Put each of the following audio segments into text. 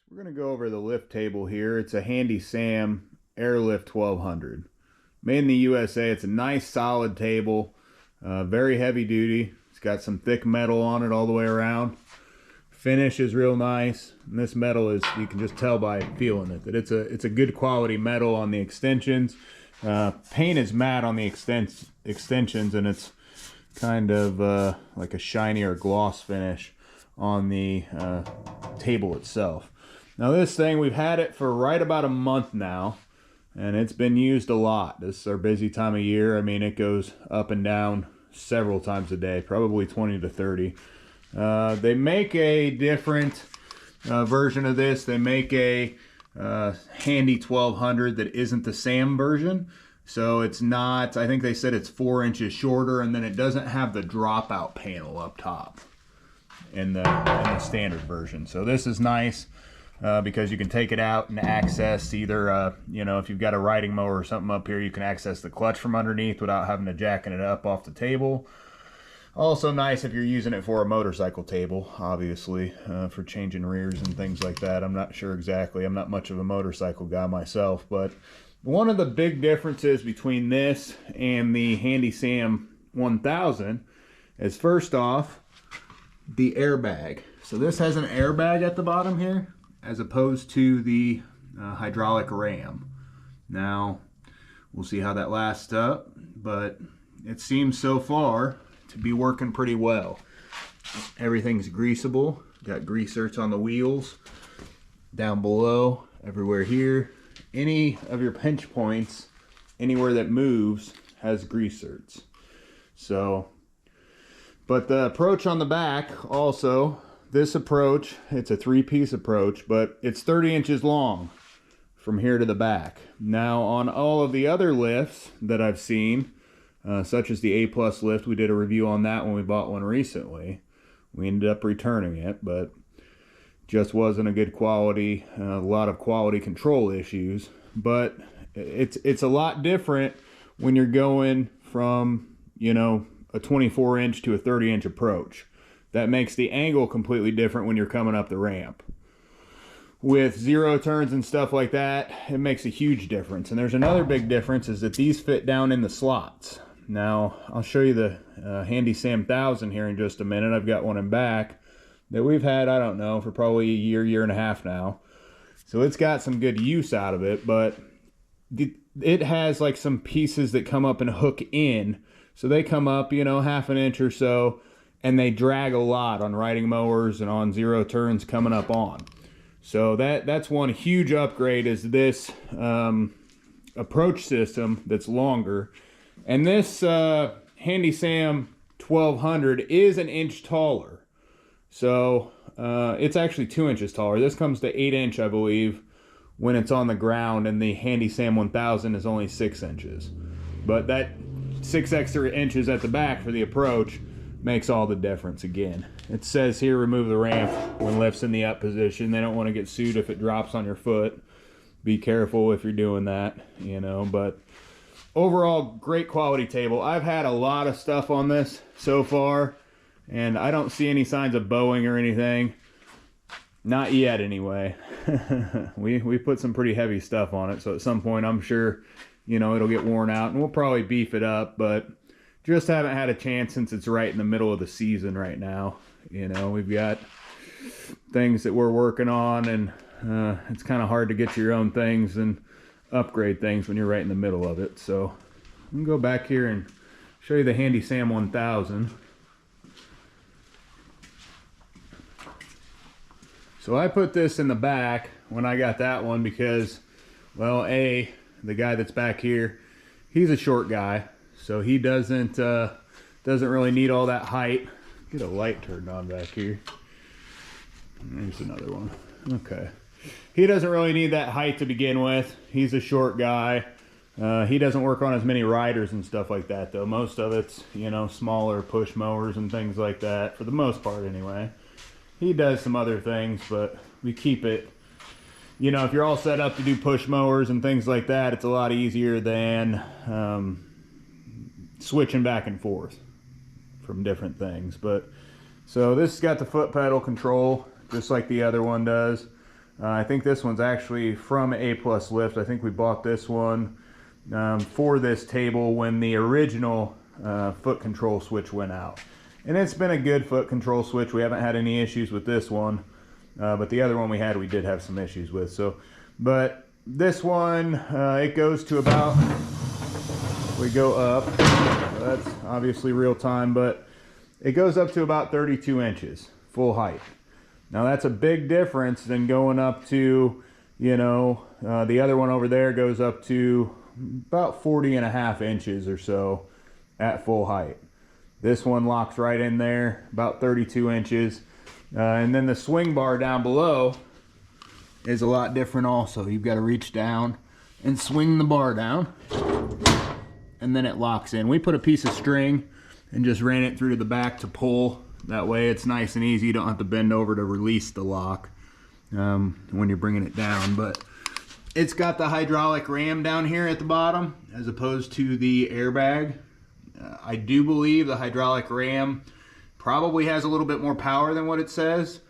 We're going to go over the lift table here. It's a handy S.A.M Airlift 1200. Made in the USA. It's a nice solid table, very heavy duty. It's got some thick metal on it all the way around. Finish is real nice. And this metal is, you can just tell by feeling it, that it's a good quality metal on the extensions. Paint is matte on the extensions, and it's kind of like a shiny or gloss finish on the table itself. Now this thing, we've had it for right about a month now, and it's been used a lot. This is our busy time of year. I mean, it goes up and down several times a day, probably 20 to 30. They make a different version of this. They make a handy 1200 that isn't the S.A.M version. So it's not, I think they said it's 4 inches shorter, and then it doesn't have the dropout panel up top in the standard version. So this is nice because you can take it out and access either, you know, if you've got a riding mower or something up here, you can access the clutch from underneath without having to jacking it up off the table. Also nice if you're using it for a motorcycle table, obviously, for changing rears and things like that. I'm not sure exactly. I'm not much of a motorcycle guy myself, but one of the big differences between this and the handy S.A.M 1000 is, first off, the airbag. So this has an airbag at the bottom here, as opposed to the hydraulic ram. Now, we'll see how that lasts up, but it seems so far to be working pretty well. Everything's greasable. Got grease zerks on the wheels, down below, everywhere here. Any of your pinch points, anywhere that moves, has grease zerks. So, but the approach on the back also, this approach, it's a 3-piece approach, but it's 30 inches long from here to the back. Now on all of the other lifts that I've seen, such as the A+ lift, we did a review on that when we bought one recently. We ended up returning it, but just wasn't a good quality, a lot of quality control issues. But it's a lot different when you're going from, you know, a 24-inch to a 30-inch approach. That makes the angle completely different when you're coming up the ramp. With zero turns and stuff like that, it makes a huge difference. And there's another big difference, is that these fit down in the slots. Now, I'll show you the handy S.A.M 1000 here in just a minute. I've got one in back that we've had, I don't know, for probably a year and a half now. So it's got some good use out of it, but it has like some pieces that come up and hook in. So they come up, you know, half an inch or so, and they drag a lot on riding mowers and on zero turns coming up on. So that's one huge upgrade, is this approach system that's longer. And this handy S.A.M 1200 is an inch taller. So it's actually 2 inches taller. This comes to 8 inch, I believe, when it's on the ground, and the handy S.A.M 1000 is only 6 inches. But that 6 extra inches at the back for the approach makes all the difference again. It says here, remove the ramp when lift's in the up position. They don't want to get sued if it drops on your foot. Be careful if you're doing that, you know. But overall, great quality table. I've had a lot of stuff on this so far, and I don't see any signs of bowing or anything. Not yet, anyway. we put some pretty heavy stuff on it, so at some point I'm sure, you know, it'll get worn out, and we'll probably beef it up, but just haven't had a chance since it's right in the middle of the season right now. You know, we've got things that we're working on, and it's kind of hard to get your own things and upgrade things when you're right in the middle of it. So I'm gonna go back here and show you the handy S.A.M 1000. So I put this in the back when I got that one because, well, the guy that's back here, he's a short guy, so he doesn't really need all that height. Get a light turned on back here. There's another one. Okay. He doesn't really need that height to begin with. He's a short guy. He doesn't work on as many riders and stuff like that, though. Most of it's, you know, smaller push mowers and things like that, for the most part anyway. He does some other things, but we keep it, you know, if you're all set up to do push mowers and things like that, it's a lot easier than switching back and forth from different things. But so this has got the foot pedal control, just like the other one does. I think this one's actually from A+ Lift. I think we bought this one for this table when the original foot control switch went out. And it's been a good foot control switch. We haven't had any issues with this one, but the other one we had, we did have some issues with. So, but this one, it goes to about, we go up, that's obviously real time, but it goes up to about 32 inches, full height. Now that's a big difference than going up to, you know, the other one over there goes up to about 40.5 inches or so at full height. This one locks right in there, about 32 inches. And then the swing bar down below is a lot different also. You've got to reach down and swing the bar down, and then it locks in. We put a piece of string and just ran it through to the back to pull. That way it's nice and easy. You don't have to bend over to release the lock when you're bringing it down. But it's got the hydraulic ram down here at the bottom as opposed to the airbag. I do believe the hydraulic ram probably has a little bit more power than what it says.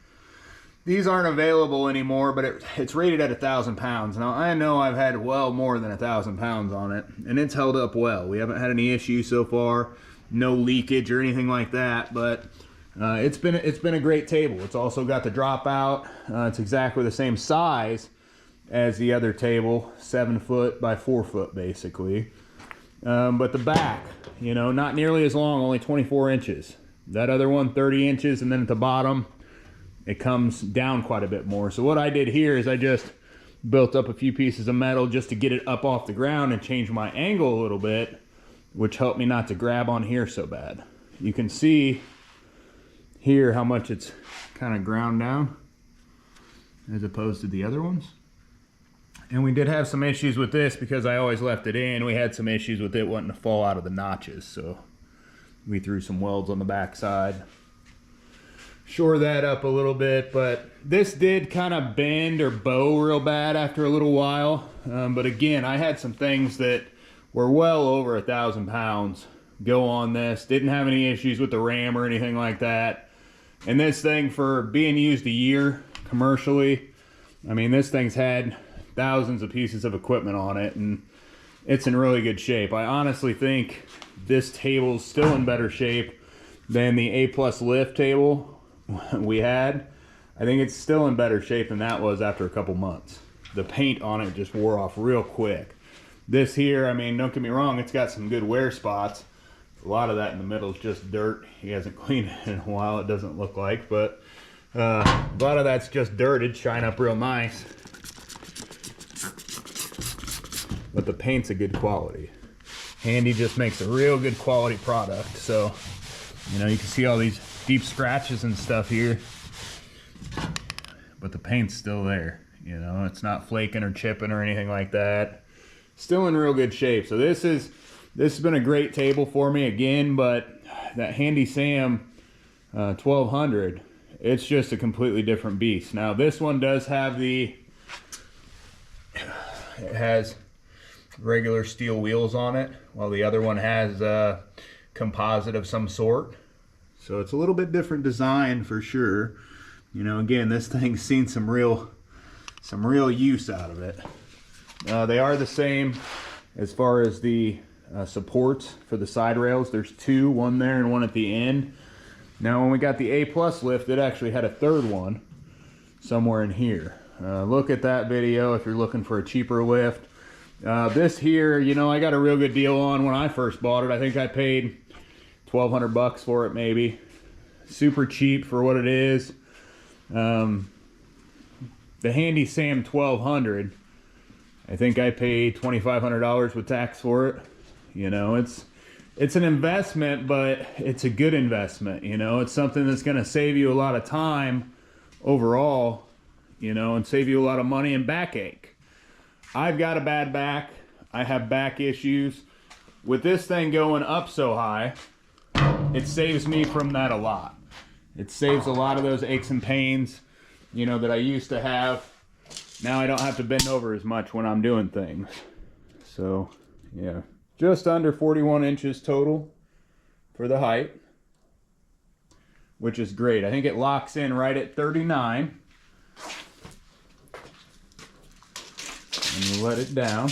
These aren't available anymore, but it's rated at 1,000 pounds. Now I know I've had well more than 1,000 pounds on it, and it's held up well. We haven't had any issues so far, no leakage or anything like that. But it's been a great table. It's also got the dropout. It's exactly the same size as the other table, 7 foot by 4 foot basically. But the back, you know, not nearly as long, only 24 inches. That other one, 30 inches, and then at the bottom, it comes down quite a bit more. So what I did here is I just built up a few pieces of metal just to get it up off the ground and change my angle a little bit, which helped me not to grab on here so bad. You can see here how much it's kind of ground down as opposed to the other ones. And we did have some issues with this because I always left it in. We had some issues with it wanting to fall out of the notches, so we threw some welds on the back side. Shore that up a little bit, but this did kind of bend or bow real bad after a little while. But again, I had some things that were well over 1,000 pounds go on this. Didn't have any issues with the ram or anything like that. And this thing, for being used a year commercially, I mean, this thing's had thousands of pieces of equipment on it, and it's in really good shape. I honestly think this table's still in better shape than the A+ Lift table we had. I think it's still in better shape than that was after a couple months. The paint on it just wore off real quick. This here, I mean, don't get me wrong, it's got some good wear spots. A lot of that in the middle is just dirt. He hasn't cleaned it in a while, it doesn't look like, but a lot of that's just dirt. It'd shine up real nice. But the paint's a good quality. Handy just makes a real good quality product. So, you know, you can see all these deep scratches and stuff here, but the paint's still there. You know, it's not flaking or chipping or anything like that. Still in real good shape. So this has been a great table for me again, but that Handy S.A.M 1200, it's just a completely different beast. Now this one does have it has regular steel wheels on it, while the other one has composite of some sort. So it's a little bit different design for sure. You know, again, this thing's seen some real use out of it. They are the same as far as the supports for the side rails. There's two, one there and one at the end. Now when we got the A+ Lift, it actually had a third one somewhere in here. Look at that video if you're looking for a cheaper lift. This here, you know, I got a real good deal on when I first bought it. I think I paid 1,200 bucks for it, maybe. Super cheap for what it is. The Handy S.A.M 1200, I think I paid $2,500 with tax for it. You know, it's an investment, but it's a good investment. You know, it's something that's going to save you a lot of time overall, you know, and save you a lot of money and backache. I've got a bad back. I have back issues. With this thing going up so high, it saves me from that a lot. It saves a lot of those aches and pains, you know, that I used to have. Now I don't have to bend over as much when I'm doing things. So, yeah. Just under 41 inches total for the height, which is great. I think it locks in right at 39. and you let it down.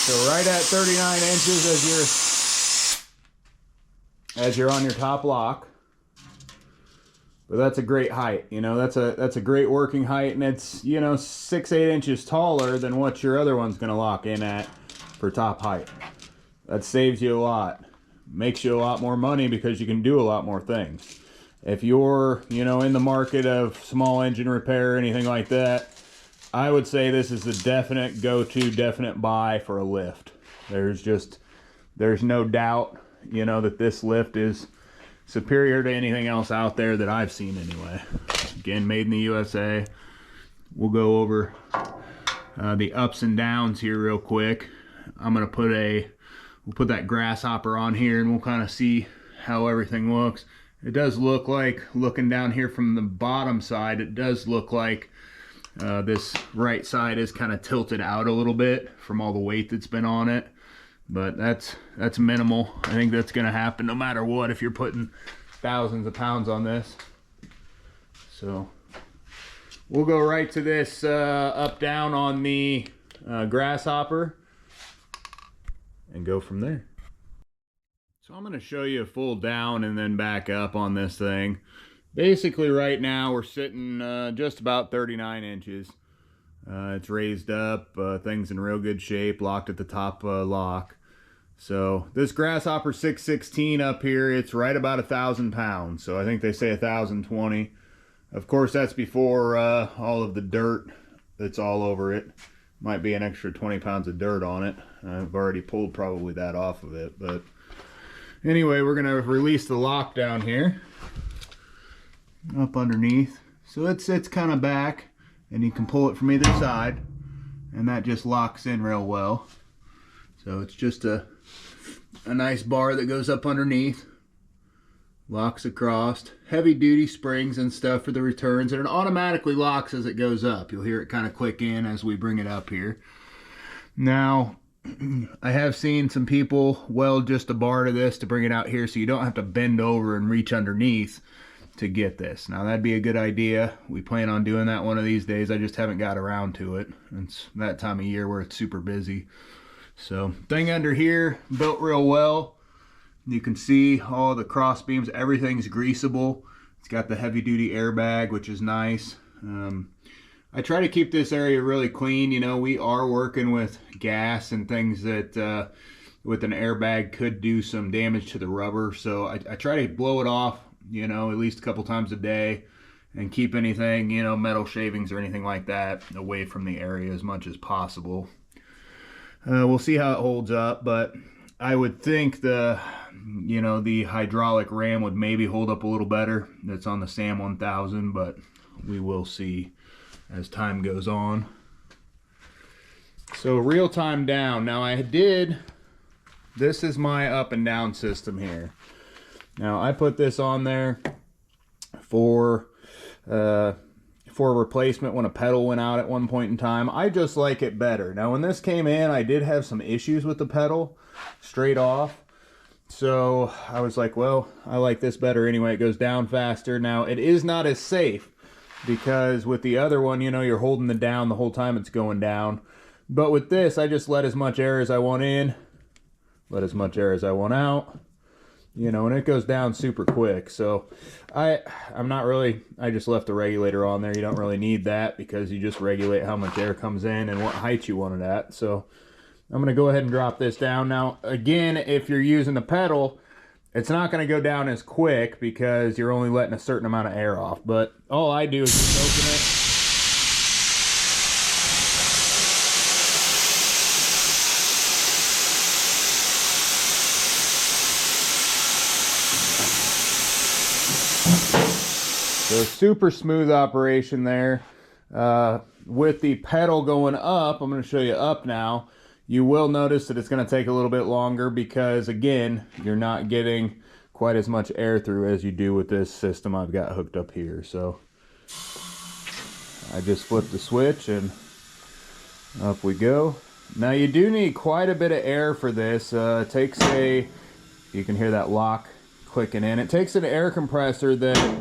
So right at 39 inches as you're on your top lock. But that's a great height, you know, that's a great working height, and it's, you know, 6-8 inches taller than what your other one's gonna lock in at for top height. That saves you a lot, makes you a lot more money because you can do a lot more things. If you're, you know, in the market of small engine repair or anything like that, I would say this is a definite go-to, definite buy for a lift. There's no doubt, you know, that this lift is superior to anything else out there that I've seen anyway. Again, made in the USA. We'll go over the ups and downs here real quick. I'm gonna we'll put that grasshopper on here and we'll kind of see how everything looks. It does look like, looking down here from the bottom side, it does look like this right side is kind of tilted out a little bit from all the weight that's been on it. But that's minimal. I think that's going to happen no matter what if you're putting thousands of pounds on this. So we'll go right to this up down on the grasshopper and go from there. So I'm going to show you a full down and then back up on this thing. Basically right now we're sitting just about 39 inches. It's raised up, things in real good shape, locked at the top lock. So this grasshopper 616 up here, it's right about 1,000 pounds. So I think they say 1,020. Of course, that's before all of the dirt that's all over it. Might be an extra 20 pounds of dirt on it. I've already pulled probably that off of it. But anyway, we're gonna release the lock down here, up underneath. So it's kind of back, and you can pull it from either side, and that just locks in real well. So it's just a nice bar that goes up underneath, locks across, heavy duty springs and stuff for the returns, and it automatically locks as it goes up. You'll hear it kind of click in as we bring it up here. Now, I have seen some people weld just a bar to this to bring it out here so you don't have to bend over and reach underneath to get this. Now that'd be a good idea. We plan on doing that one of these days. I just haven't got around to it. It's that time of year where it's super busy. So thing under here built real well. You can see all the cross beams, everything's greasable. It's got the heavy duty airbag, which is nice. I try to keep this area really clean. You know, we are working with gas and things that with an airbag could do some damage to the rubber. So I try to blow it off, you know, at least a couple times a day, and keep anything, you know, metal shavings or anything like that away from the area as much as possible. We'll see how it holds up, but I would think the hydraulic ram would maybe hold up a little better. That's on the S.A.M 1000, but we will see as time goes on. So real time down. Now this is my up and down system here. Now I put this on there for replacement when a pedal went out at one point in time. I just like it better. Now when this came in, I did have some issues with the pedal straight off. So I was like, well, I like this better anyway. It goes down faster. Now it is not as safe because with the other one, you know, you're holding the down the whole time it's going down. But with this, I just let as much air as I want in, let as much air as I want out. You know, and it goes down super quick. So I just left the regulator on there. You don't really need that because you just regulate how much air comes in and what height you want it at. So I'm going to go ahead and drop this down. Now, again, if you're using the pedal, it's not going to go down as quick because you're only letting a certain amount of air off. But all I do is just open it. So super smooth operation there. With the pedal going up, I'm going to show you up now. You will notice that it's going to take a little bit longer because, again, you're not getting quite as much air through as you do with this system I've got hooked up here. So I just flip the switch and Up we go. Now you do need quite a bit of air for this. It takes you can hear that lock clicking in. It takes an air compressor that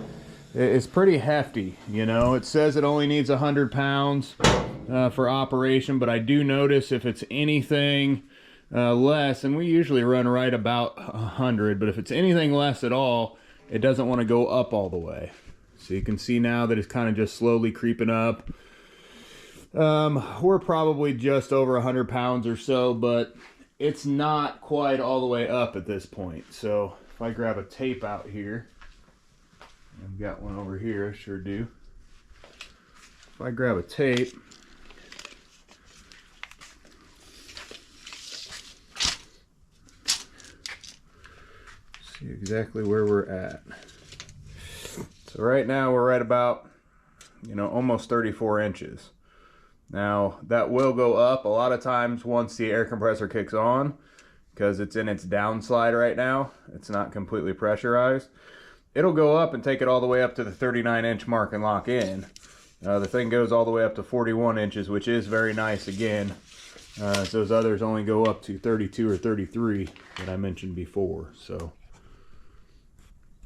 is pretty hefty. You know, it says it only needs 100 pounds for operation, but I do notice if it's anything less, and we usually run right about 100, but if it's anything less at all, it doesn't want to go up all the way. So you can see now that it's kind of just slowly creeping up. We're probably just over 100 pounds or so, but it's not quite all the way up at this point. So if I grab a tape out here, I've got one over here, I sure do. If I grab a tape, see exactly where we're at. So right now we're at about, you know, almost 34 inches. Now that will go up a lot of times once the air compressor kicks on, because it's in its downslide right now. It's not completely pressurized. It'll go up and take it all the way up to the 39-inch mark and lock in. The thing goes all the way up to 41 inches, which is very nice again. Those others only go up to 32 or 33 that I mentioned before. So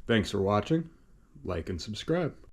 thanks for watching. Like and subscribe.